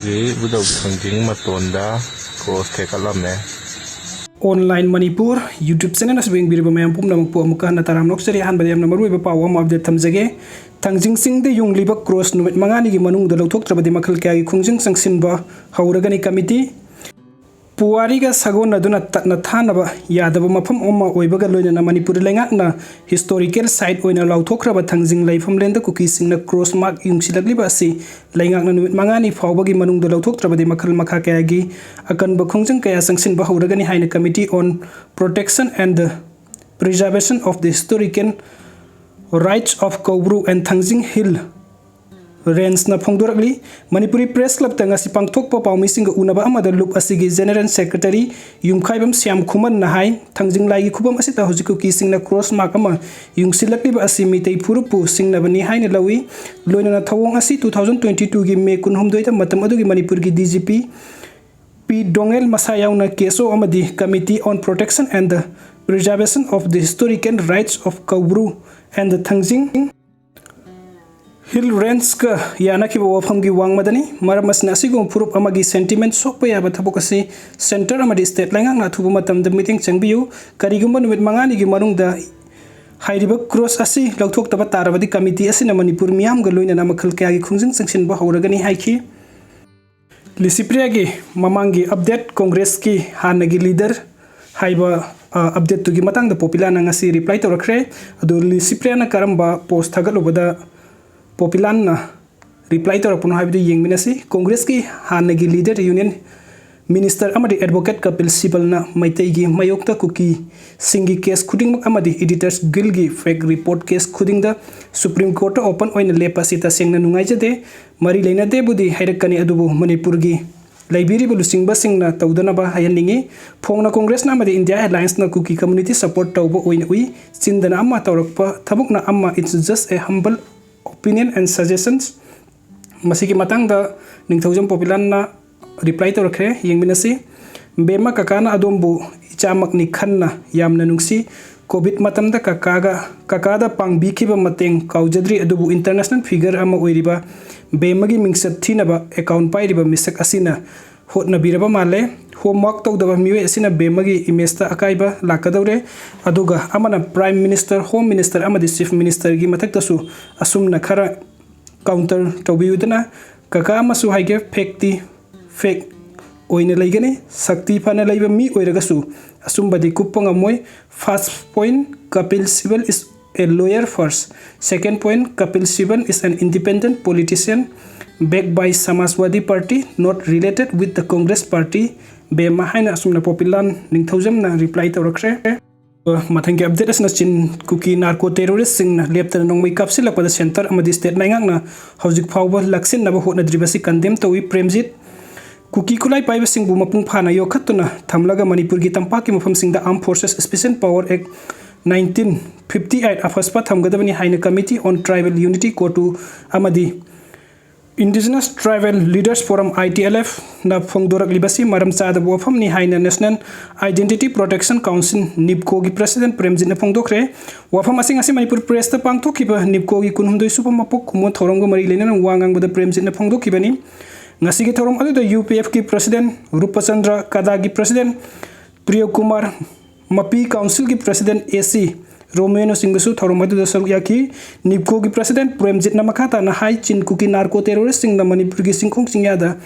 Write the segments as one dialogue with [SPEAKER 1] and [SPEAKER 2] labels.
[SPEAKER 1] Budok Thangjing Matonda cross take alumne.
[SPEAKER 2] Online Manipur YouTube channel as being biriba mayam pum namuk po amuka na taram noksari han badiyam namaru iba pawam update thamjage Thangjing Chingda Yungliba cross Numit mangani gi manungda LOUTHOKTRABADI makhal kya gi KHONGJANG changsinba hauragani committee Puari ga sagon aduna tatna thanaba yadaba mafam oma oibaga loina Manipur lengakna historical site oina LOUTHOKTRABA Thangjing laifam lenda kuki singna cross mark yungsilagliba asi lengakna Numit mangani phawbagi manungda LOUTHOKTRABADI makhal makha kaya gi AKANBA KHONGJANG kaya changsinba hauragani haina committee on protection and the preservation of the historical rights of Kaubru and Thangjing Hill Range na phongdorakli Manipuri Press Club tanga si pangthokpa pawmising ga unaba amada loop asigi General Secretary Yumkhaibam Siam Khuman na hai Thangjing lai gi khubam asita hojiku ki singna cross mark ama yungsilakli ba asi mitei phurupu singna bani hai ne lawi loina na thawong asi 2022 gi May 19 ta matam adugi Manipur gi DGP P Dongel Masayauna keso amadi Committee on Protection and the Preservation of the Historical Rights of Kaubru and the Thangjing Hill Range ka yana ki wafam gi wang madani maramas na sigong purup amagi sentiment sokpa ya batabokasi center amadi state langang na thubu matam the meeting changbiu karigumba numit mangani gi manungda hairiba cross asi LOUTHOKTRABA tarabadi committee asi na Manipur miyam ga loina na makhal kya gi KHONGJANG changsin ba hauragani haiki Licipriya gi mamangi update Congress ki hanagi leader haiba update tu gi matang da Popilal na ngasi reply to rakre adu Licipriya na karamba post thagalobada Popilal na reply to rapuno habidu yengminasi Congress ki hanagi leader union minister amadi advocate Kapil Sibal na maitei gi mayokta kuki singi case khuding amadi editors guild gi fake report case khuding da Supreme Court open oina lepasita sengna nungai jade mari leina de budi hairakani adubu Manipur gi Library bulusingba singna tawdana ba hayaningi phongna Congress na amadi India Alliance na kuki community support tawba oina ui chindana amma tawrakpa thabukna amma it's just a humble opinion and suggestions masiki matang da Ningthoujam Popilal na reply to rakhe yengminasi bema kakana adombu ichamak ni khanna yamna nungsi covid matam da kakada pangbi khiba mateng kaujadri adubu international figure ama oiriba bemagi mingsat thinaba account pairiba misak asina hotna biraba male homework tawdaba miwe asina bemagi image ta akaiba lakadawre aduga amana prime minister home minister amadi chief minister gi mathakta su asumna khara counter tawbiudana kaka amasu haige fake oina laigani sakti phana laiba mi oiragasu asumbadi kupanga moi first point Kapil Sibal is a lawyer first second point Kapil Sibal is an independent politician backed by Samajwadi Party not related with the Congress Party be mahaina asumna Popilal Ningthoujam na reply to rakre mathangi update asna chin kuki narco terrorist sing na leptana nongmai kapsila pada center amadi state naingak na hojik phawba laksin na hotna dribasi condemn tawi Premjit kuki kulai paiba singbu mapung phana yokhatuna thamlaga Manipur gi tampaki mafam singda Armed Forces Special Power Act 1958 afaspa thamgadabani haina Committee on Tribal Unity kotu amadi Indigenous Tribal Leaders Forum ITLF na phongdorak libasi maram chada bofam ni haina National Identity Protection Council NIPCO gi President Premjit na phongdokre wafam asing asi Manipur Press ta pangthokiba NIPCO gi kunhumdoi supa mapok kumo thorong mari lena wangang bada Premjit na phongdokibani ngasi gi thorom adu UPF ki President Rupachandra Kada gi President Priya Kumar Mapi Council ki President AC Romeo Singsu thorom adu yaki NIPCO gi President Premjit na makhata na hai chin kuki narco terrorist sing na Manipur gi singkhong singyada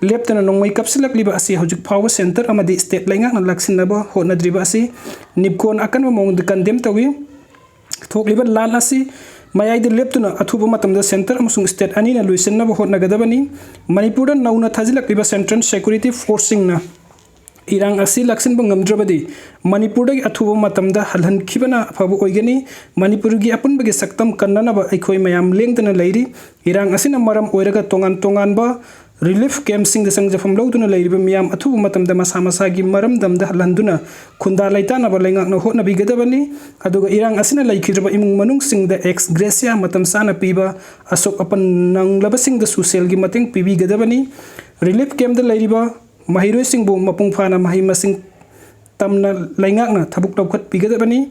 [SPEAKER 2] leptana nongmai kapsilak liba asi hojik power center amadi state lainga na laksin na ba hona driba asi NIPCO na akan mong de condemn tawi thok liba lan asi mayai de leptuna athuba matam da center amusung state ani na luisen na ba hona gadabani Manipur na nauna thajilak liba central security forcing na irang asi laksin bangam drabadi Manipur dagi athuba matam da halhan khibana phabu oigani Manipur gi apun bagi saktam kannana ba aikhoi mayam lengdana lairi irang asina maram oiraga tongan ba relief camp sing da sangjafam lawduna lairiba miyam athuba matam da masa gi maram dam da halhanduna khunda laitana ba lengak na hotna bigadabani aduga irang asina laikhidraba imung manung sing da ex gracia matam sana piba asok apan nanglaba sing da social gi mateng pibi gadabani relief camp da lairiba mahiroi singbu mapung phana mahi masing tamna laingak na thabuk tawkhat pigadabani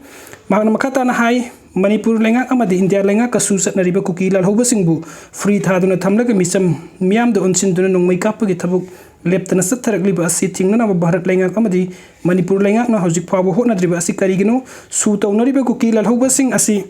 [SPEAKER 2] mahna makhata na hai Manipur lengak amadi India lengak kasu satnariba kuki lalhobasingbu free thaduna thamlaga misam miyamda onsinduna nongmai kapagi thabuk leptana satharagliba asi thingnana Bharat lengak amadi Manipur lengak na hojik phaba hotnadriba asi karigino su tawnariba kuki lalhobasing asi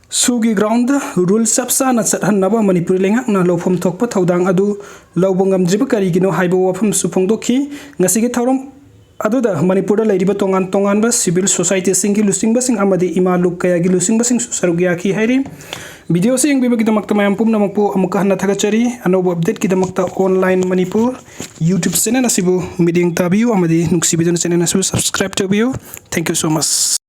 [SPEAKER 2] Sugi ground rule sapsa na chathanaba Manipur lengak na lofom thokpa thodang adu lobongam driba karigino haiba wafam supongdokhi ngasigi thauram aduda Manipur da lairiba tongan ba civil society singi lusingba sing amadi imaluk kaya gi lusingba sing sarugya ki hairi video sing biba gidamakta mayam pumna makpo amuka hanna thagachari anobo update gidamakta online Manipur YouTube channel asibu miding tabiu amadi nuksibidon channel asibu subscribe to view. Thank you so much.